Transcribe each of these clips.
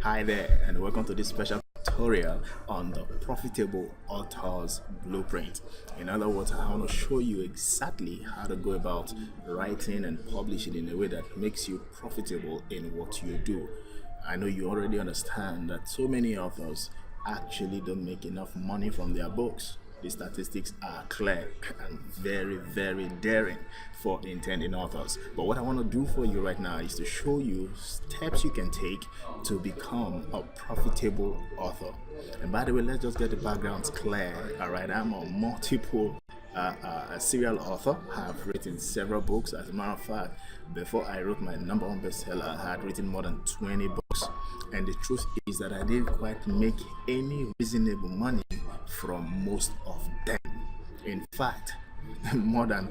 Hi there, and welcome to this special tutorial on the Profitable Author's Blueprint. In other words, I want to show you exactly how to go about writing and publishing in a way that makes you profitable in what you do. I know you already understand that so many authors actually don't make enough money from their books. The statistics are clear and very, very daring for intending authors. But what I want to do for you right now is to show you steps you can take to become a profitable author. And by the way, let's just get the backgrounds clear. All right, I'm a multiple a serial author. I've written several books. As a matter of fact, before I wrote my number one bestseller, I had written more than 20 books. And the truth is that I didn't quite make any reasonable money from most of them. In fact, more than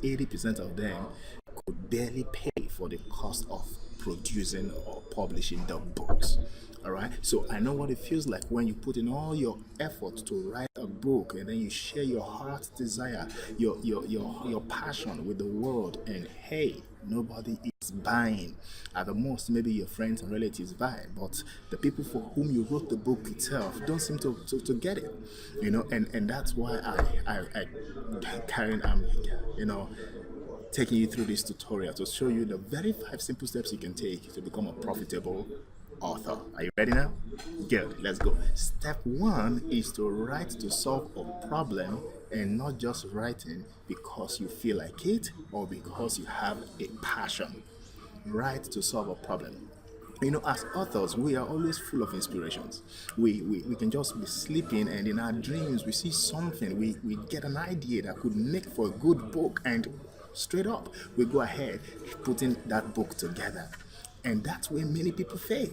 80% of them could barely pay for the cost of producing or publishing the books. All right, so I know what it feels like when you put in all your effort to write a book and then you share your heart's desire, your passion with the world, and hey, nobody is buying. At the most, maybe your friends and relatives buy, but the people for whom you wrote the book itself don't seem to get it. And that's why I carrying taking you through this tutorial to show you the very 5 simple steps you can take to become a profitable author. Are you ready now? Good, let's go. Step one is to write to solve a problem and not just writing because you feel like it or because you have a passion. Write to solve a problem. As authors, we are always full of inspirations. We can just be sleeping, and in our dreams, we see something, we get an idea that could make for a good book, and straight up, we go ahead putting that book together. And that's where many people fail.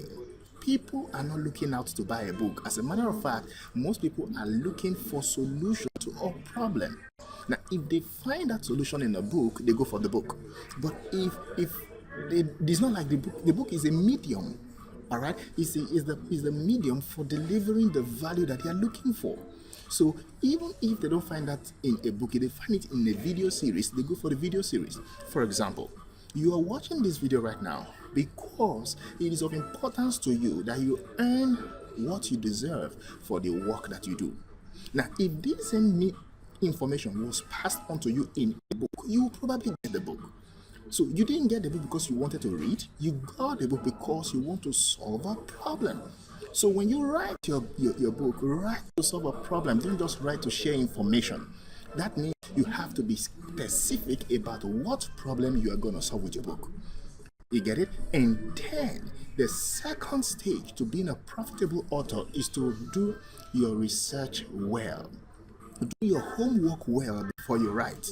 People are not looking out to buy a book. As a matter of fact, most people are looking for solution to a problem. Now, if they find that solution in a book, they go for the book. But if it's not like the book is a medium, all right? Is the medium for delivering the value that they are looking for. So even if they don't find that in a book, if they find it in a video series, they go for the video series. For example, you are watching this video right now because it is of importance to you that you earn what you deserve for the work that you do. Now, if this same information was passed on to you in a book, you will probably get the book. So you didn't get the book because you wanted to read, you got the book because you want to solve a problem. So when you write your book, write to solve a problem, don't just write to share information. That means you have to be specific about what problem you are going to solve with your book. You get it? And then the second stage to being a profitable author is to do your research well. Do your homework well before you write.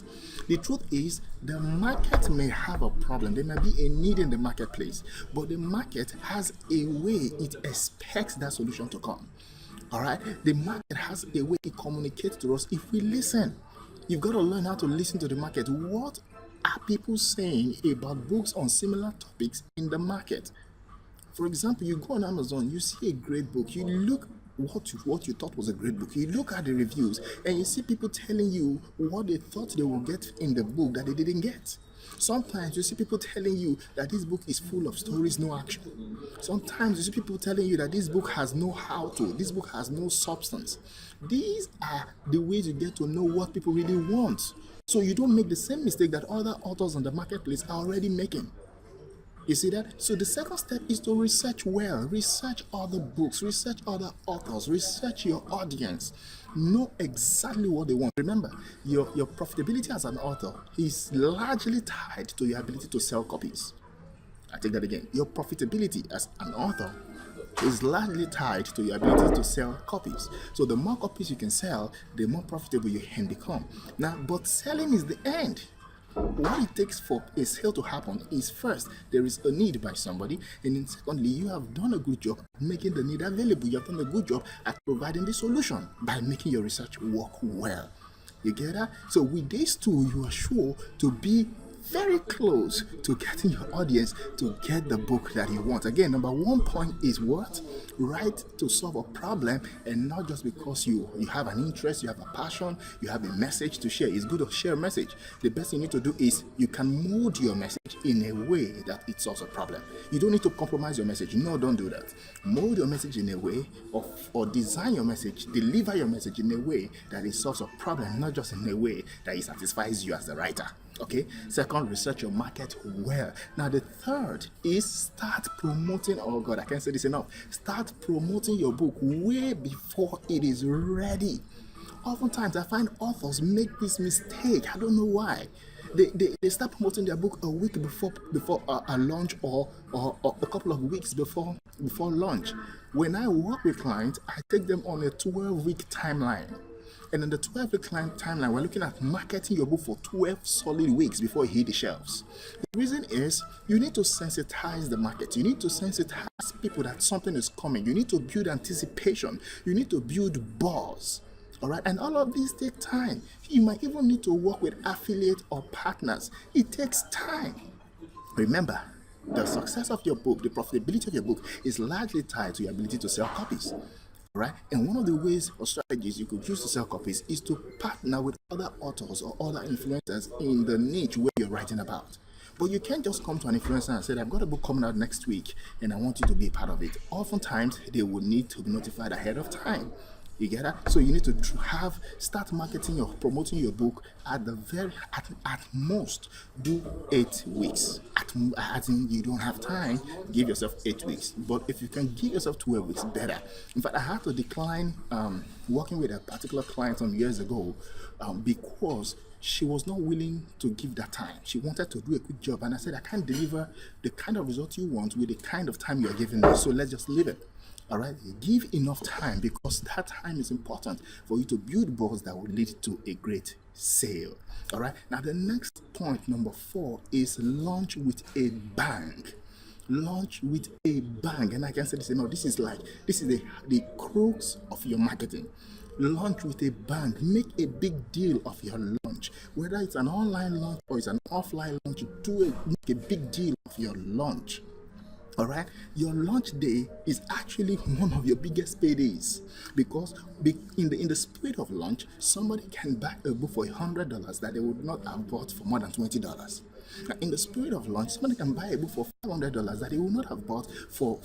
The truth is, the market may have a problem. There may be a need in the marketplace, but the market has a way it expects that solution to come. All right? The market has a way it communicates to us if we listen. You've got to learn how to listen to the market. What are people saying about books on similar topics in the market? For example, you go on Amazon, you see a great book, you look what you thought was a great book. You look at the reviews and you see people telling you what they thought they would get in the book that they didn't get. Sometimes you see people telling you that this book is full of stories, no action. Sometimes you see people telling you that this book has no how to, this book has no substance. These are the ways you get to know what people really want. So you don't make the same mistake that other authors on the marketplace are already making. You see that? So the second step is to research well, research other books, research other authors, research your audience. Know exactly what they want. Remember, your profitability as an author is largely tied to your ability to sell copies. I take that again. Your profitability as an author is largely tied to your ability to sell copies. So the more copies you can sell, the more profitable you can become. Now, but selling is the end. What it takes for a sale to happen is, first, there is a need by somebody, and then secondly, you have done a good job at making the need available. You have done a good job at providing the solution by making your research work well. You get that? So with these two, you are sure to be very close to getting your audience to get the book that you want. Again, number one point is what? Write to solve a problem, and not just because you have an interest, you have a passion, you have a message to share. It's good to share a message. The best thing you need to do is you can mold your message in a way that it solves a problem. You don't need to compromise your message. No, don't do that. Mold your message in a way, or design your message, deliver your message in a way that it solves a problem, not just in a way that it satisfies you as the writer. Okay. Second, research your market well. Now, the third is start promoting. Oh God, I can't say this enough. Start promoting your book way before it is ready. Oftentimes, I find authors make this mistake. I don't know why. They start promoting their book a week before a launch, or a couple of weeks before launch. When I work with clients, I take them on a 12-week timeline. And in the 12-week timeline, we're looking at marketing your book for 12 solid weeks before it hit the shelves. The reason is you need to sensitize the market. You need to sensitize people that something is coming. You need to build anticipation. You need to build buzz. All right, and all of these take time. You might even need to work with affiliate or partners. It takes time. Remember, the success of your book, the profitability of your book is largely tied to your ability to sell copies. Right? And one of the ways or strategies you could use to sell copies is to partner with other authors or other influencers in the niche where you're writing about. But you can't just come to an influencer and say, I've got a book coming out next week and I want you to be a part of it. Oftentimes, they will need to be notified ahead of time. You get that? So you need to start marketing or promoting your book at most do 8 weeks. At you don't have time, give yourself 8 weeks. But if you can give yourself 12 weeks, better. In fact, I had to decline working with a particular client some years ago because she was not willing to give that time. She wanted to do a quick job, and I said, I can't deliver the kind of result you want with the kind of time you're giving me. So let's just leave it. All right, give enough time, because that time is important for you to build buzz that will lead to a great sale. All right, now the next point, number 4, is launch with a bang. Launch with a bang. And I can say this, this is the crux of your marketing. Launch with a bang. Make a big deal of your launch. Whether it's an online launch or it's an offline launch, make a big deal of your launch. All right, your launch day is actually one of your biggest paydays, because in the spirit of launch, somebody can buy a book for $100 that they would not have bought for more than $20. Now, in the spirit of launch, somebody can buy a book for $500 that they would not have bought for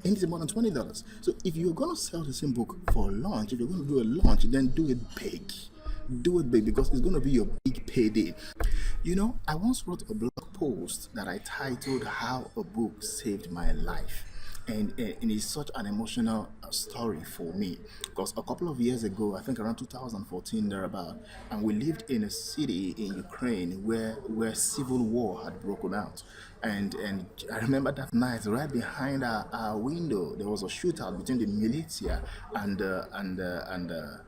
anything more than $20. So if you're going to sell the same book for launch, if you're going to do a launch, then do it big. Do it big, because it's going to be your big payday. I once wrote a blog post that I titled "How a Book Saved My Life." And it's such an emotional story for me, because a couple of years ago, I think around 2014 thereabout, and we lived in a city in Ukraine where civil war had broken out. And I remember that night, right behind our window, there was a shootout between the militia and the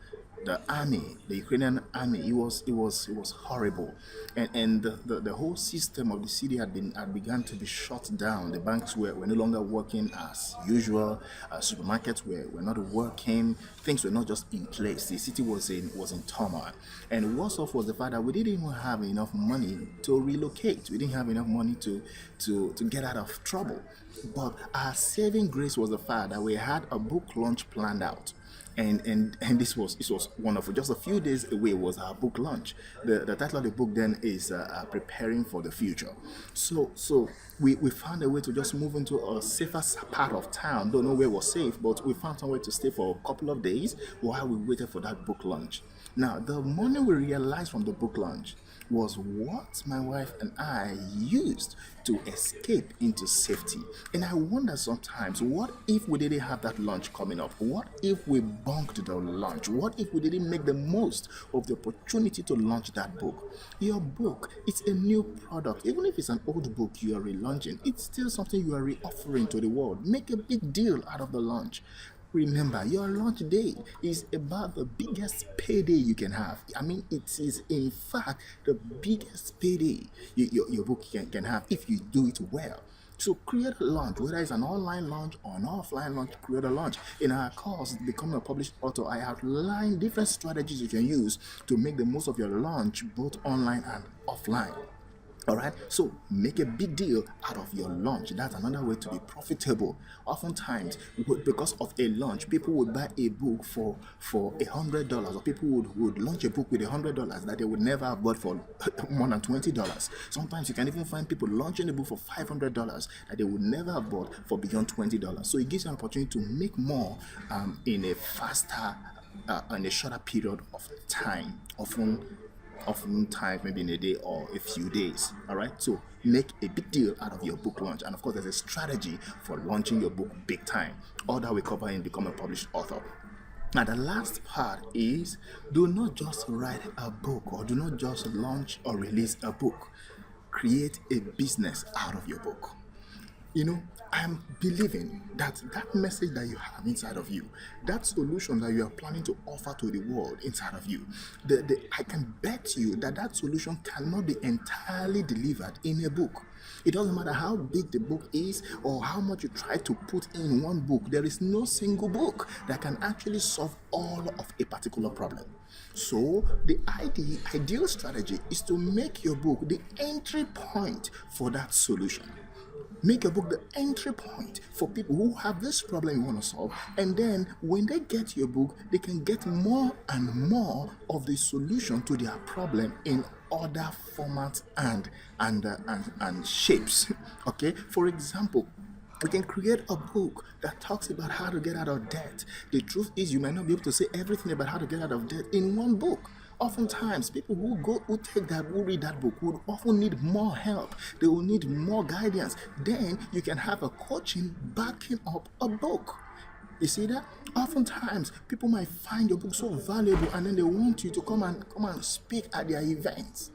army, the Ukrainian army. It was horrible, and the whole system of the city had begun to be shut down. The banks were no longer working as usual. Supermarkets were not working. Things were not just in place. The city was in turmoil. And worse off was the fact that we didn't even have enough money to relocate. We didn't have enough money to get out of trouble. But our saving grace was the fact that we had a book launch planned out. And this was wonderful. Just a few days away was our book launch. The title of the book then is Preparing for the Future. So we found a way to just move into a safer part of town. Don't know where was safe, but we found somewhere to stay for a couple of days while we waited for that book launch. Now, the money we realized from the book launch was what my wife and I used to escape into safety. And I wonder sometimes, what if we didn't have that launch coming up? What if we bunked the launch? What if we didn't make the most of the opportunity to launch that book? Your book, it's a new product. Even if it's an old book you are relaunching, it's still something you are re-offering to the world. Make a big deal out of the launch. Remember, your launch day is about the biggest payday you can have. I mean, it is in fact the biggest payday your book can have if you do it well. So create a launch, whether it's an online launch or an offline launch, create a launch. In our course, Becoming a Published Author, I outline different strategies you can use to make the most of your launch, both online and offline. All right, so make a big deal out of your launch. That's another way to be profitable. Oftentimes, because of a launch, people would buy a book for $100, or people would launch a book with $100 that they would never have bought for more than $20. Sometimes you can even find people launching a book for $500 that they would never have bought for beyond $20. So it gives you an opportunity to make more in a faster, in a shorter period of time. Oftentimes maybe in a day or a few days. All right, so make a big deal out of your book launch, and of course there's a strategy for launching your book big time. All that we cover in Become a Published Author. Now the last part is, do not just write a book, or do not just launch or release a book. Create a business out of your book. I'm believing that message that you have inside of you, that solution that you are planning to offer to the world inside of you, I can bet you that solution cannot be entirely delivered in a book. It doesn't matter how big the book is or how much you try to put in one book. There is no single book that can actually solve all of a particular problem. So the ideal strategy is to make your book the entry point for that solution. Make your book the entry point for people who have this problem you want to solve, and then when they get your book, they can get more and more of the solution to their problem in other formats and shapes. Okay, for example, we can create a book that talks about how to get out of debt. The truth is, you might not be able to say everything about how to get out of debt in one book. Oftentimes, people who read that book would often need more help. They will need more guidance. Then you can have a coaching backing up a book. You see that? Oftentimes, people might find your book so valuable, and then they want you to come and speak at their events.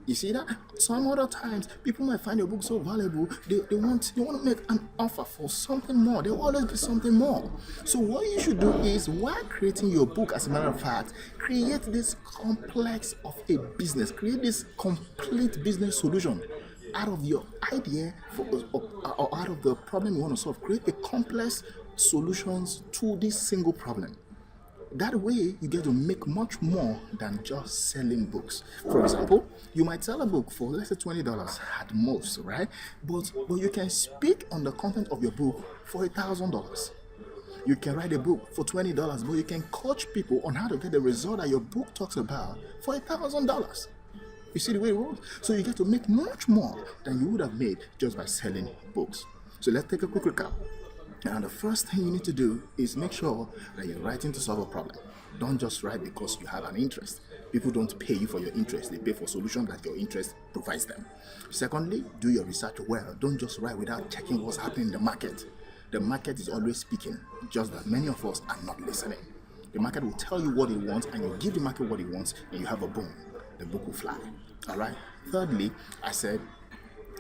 You see that? Some other times, people might find your book so valuable, they want to make an offer for something more. There will always be something more. So what you should do is, while creating your book, as a matter of fact, create this complex of a business. Create this complete business solution out of your idea or out of the problem you want to solve. Create a complex solutions to this single problem. That way, you get to make much more than just selling books. For example, you might sell a book for, let's say, $20 at most, right? But you can speak on the content of your book for $1,000. You can write a book for $20, but you can coach people on how to get the result that your book talks about for $1,000. You see the way it works? So you get to make much more than you would have made just by selling books. So let's take a quick recap. Now, the first thing you need to do is make sure that you're writing to solve a problem. Don't just write because you have an interest. People don't pay you for your interest. They pay for solutions that your interest provides them. Secondly, do your research well. Don't just write without checking what's happening in the market. The market is always speaking, just that many of us are not listening. The market will tell you what it wants, and you give the market what it wants, and you have a boom. The book will fly. All right? Thirdly, I said,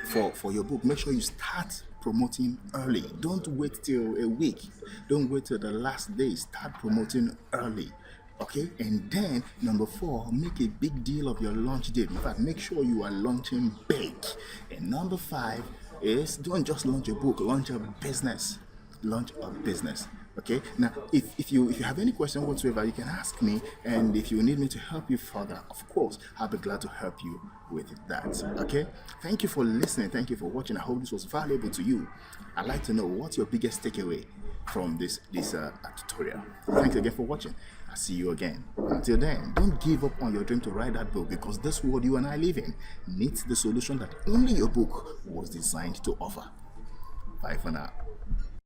for your book, make sure you start promoting early. Don't wait till a week. Don't wait till the last day. Start promoting early. Okay? And then, number 4, make a big deal of your launch date. In fact, make sure you are launching big. And number 5 is, don't just launch a book, launch a business. Launch a business. Okay, now if you have any question whatsoever, you can ask me, and if you need me to help you further, of course, I'll be glad to help you with that. Okay, thank you for listening. Thank you for watching. I hope this was valuable to you. I'd like to know, what's your biggest takeaway from this tutorial. Thanks again for watching. I'll see you again. Until then, don't give up on your dream to write that book, because this world you and I live in needs the solution that only your book was designed to offer. Bye for now.